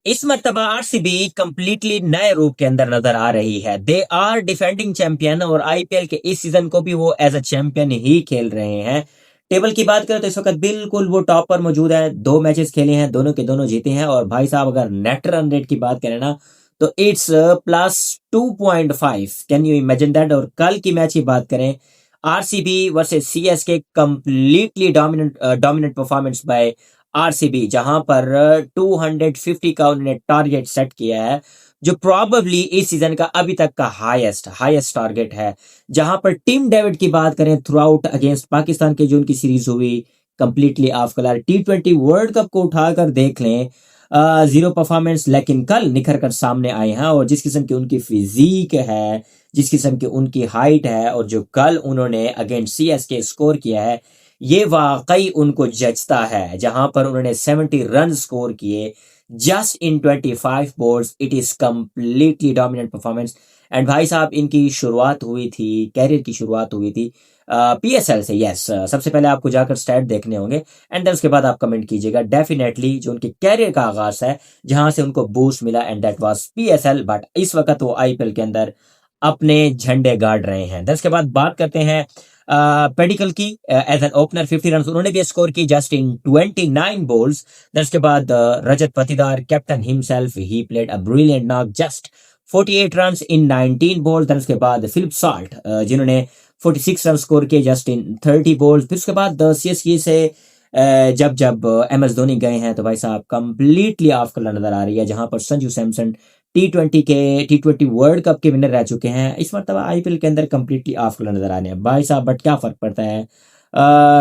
इस मर्तबा RCB completely नए रूप के अंदर नजर आ रही है। दे आर डिफेंडिंग चैंपियन और आईपीएल के इस सीजन को भी वो एज अ चैंपियन ही खेल रहे हैं। टेबल की बात करें तो इस वक्त बिल्कुल वो टॉप पर मौजूद है। 2 मैचेस खेले हैं, दोनों के दोनों जीते हैं। और भाई साहब अगर नेट रन रेट की बात करें ना तो it's +2.5। Can you imagine that. और कल की मैच की बात करें, RCB versus CSK, completely dominant dominant performance by RCB, जहां पर 250 का उन्होंने टारगेट सेट किया है, जो प्रॉबेबली इस सीजन का अभी तक का हाईएस्ट हाईएस्ट टारगेट है। जहां पर टिम डेविड की बात करें, थ्रू आउट अगेंस्ट पाकिस्तान की जो उनकी सीरीज हुई, completely off colour. T20 world cup को उठाकर देख लें, जीरो परफॉर्मेंस, लेकिन कल निखर कर सामने आए हैं। और जिस किस्म की उनकी फिजिक है, जिस किस्म की उनकी हाइट है, और जो कल उन्होंने अगेंस्ट सीएसके स्कोर किया है, ये वाकई उनको जचता है। जहां पर उन्होंने 70 रन स्कोर किए just in 25 balls. It is completely dominant performance. And भाई साहब, इनकी शुरुआत हुई थी, कैरियर की शुरुआत हुई थी पीएसएल से। यस, सबसे पहले आपको जाकर स्टैट देखने होंगे एंड देन उसके बाद आप कमेंट कीजिएगा। डेफिनेटली जो उनके कैरियर का आगाज है, जहां से उनको बूस्ट मिला, and that was PSL. But इस वक्त वो आईपीएल के अंदर अपने झंडे गाड़ रहे हैं। देन उसके बाद बात करते हैं पेडिकल की। एज एन ओपनर 50 रन उन्होंने भी स्कोर की जस्ट इन 29 बॉल्स। देन उसके बाद Rajat Patidar, captain himself, he played a brilliant knock, just 48 run in 19 balls. Then उसके बाद फिलिप साल्ट, जिन्होंने 46 रन स्कोर किए जस्ट इन 30 बॉल्स। फिर उसके बाद सीएसके से जब जब एम एस धोनी गए हैं तो भाई साहब कंप्लीटली ऑफ कलर नजर आ रही है। जहां पर Sanju Samson T20 world cup के विनर रह चुके हैं, इस मरतबा आईपीएल के अंदर कंप्लीटली ऑफ कलर नजर आ रहे हैं भाई साहब। बट क्या फर्क पड़ता है,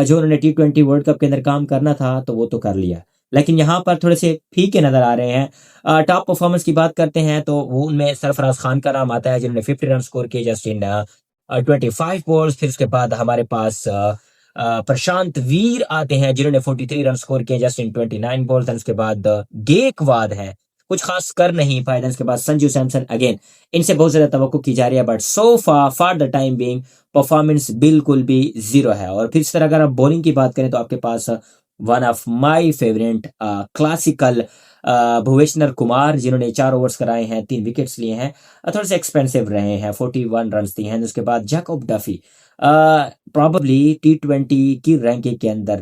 जो उन्होंने T20 वर्ल्ड कप के अंदर काम करना था तो वो तो कर लिया, लेकिन यहाँ पर थोड़े से फीके नजर आ रहे हैं। टॉप परफॉर्मेंस की बात करते हैं तो वो उनमें सरफराज खान का नाम आता है, जिन्होंने 50 रन स्कोर किए जस्ट इन 25 बॉल्स। फिर उसके बाद हमारे पास प्रशांत वीर आते हैं, जिन्होंने 43 रन स्कोर किए जस्ट इन 29 बॉल्स। उसके बाद गेकवाद है, कुछ खास कर नहीं पाए। उसके बाद संजू सैमसन, अगेन इनसे बहुत ज्यादा तवक्को की जा रही है, but so for the time being performance बिल्कुल भी जीरो है। और फिर इस तरह अगर आप बॉलिंग की बात करें तो आपके पास one of my favourite classical Bhuvneshwar Kumar, जिन्होंने 4 ओवर्स कराए हैं, 3 विकेट्स लिए हैं, थोड़े से एक्सपेंसिव रहे हैं, 41 रन दिए हैं। उसके बाद जैकब डफी, प्रॉबली T20 की रैंकिंग के अंदर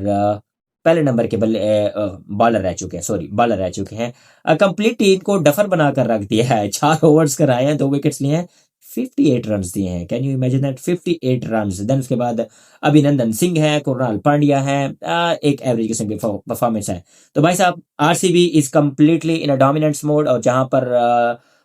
पहले नंबर के बॉलर रह चुके हैं, सॉरी बॉलर रह चुके हैं। कंप्लीट टीम को डफर बनाकर रख दिया है। 4 ओवर्स कराए हैं, 2 विकेट्स लिए हैं, 58 रन दिए हैं। Can you imagine that, 58 run. Then उसके बाद अभिनंदन सिंह है, कुणाल पांड्या है, एक एवरेज किस्म की परफॉर्मेंस है। तो भाई साहब, RCB is completely in a dominance mode. और जहां पर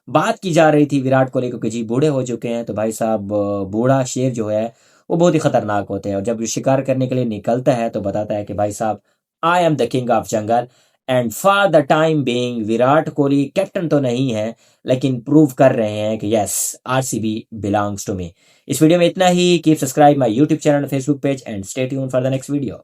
बात की जा रही थी विराट कोहली, क्योंकि जी बूढ़े हो चुके हैं, तो भाई साहब बूढ़ा शेर जो है वो बहुत ही खतरनाक होते हैं। और जब शिकार करने के लिए निकलता है तो बताता है कि भाई साहब, I am the king of jungle. And for the time being Virat Kohli captain तो नहीं है, लेकिन प्रूव कर रहे हैं कि yes, RCB belongs to me. इस वीडियो में इतना ही। Keep subscribe my YouTube channel, Facebook page, and stay tuned for the next video.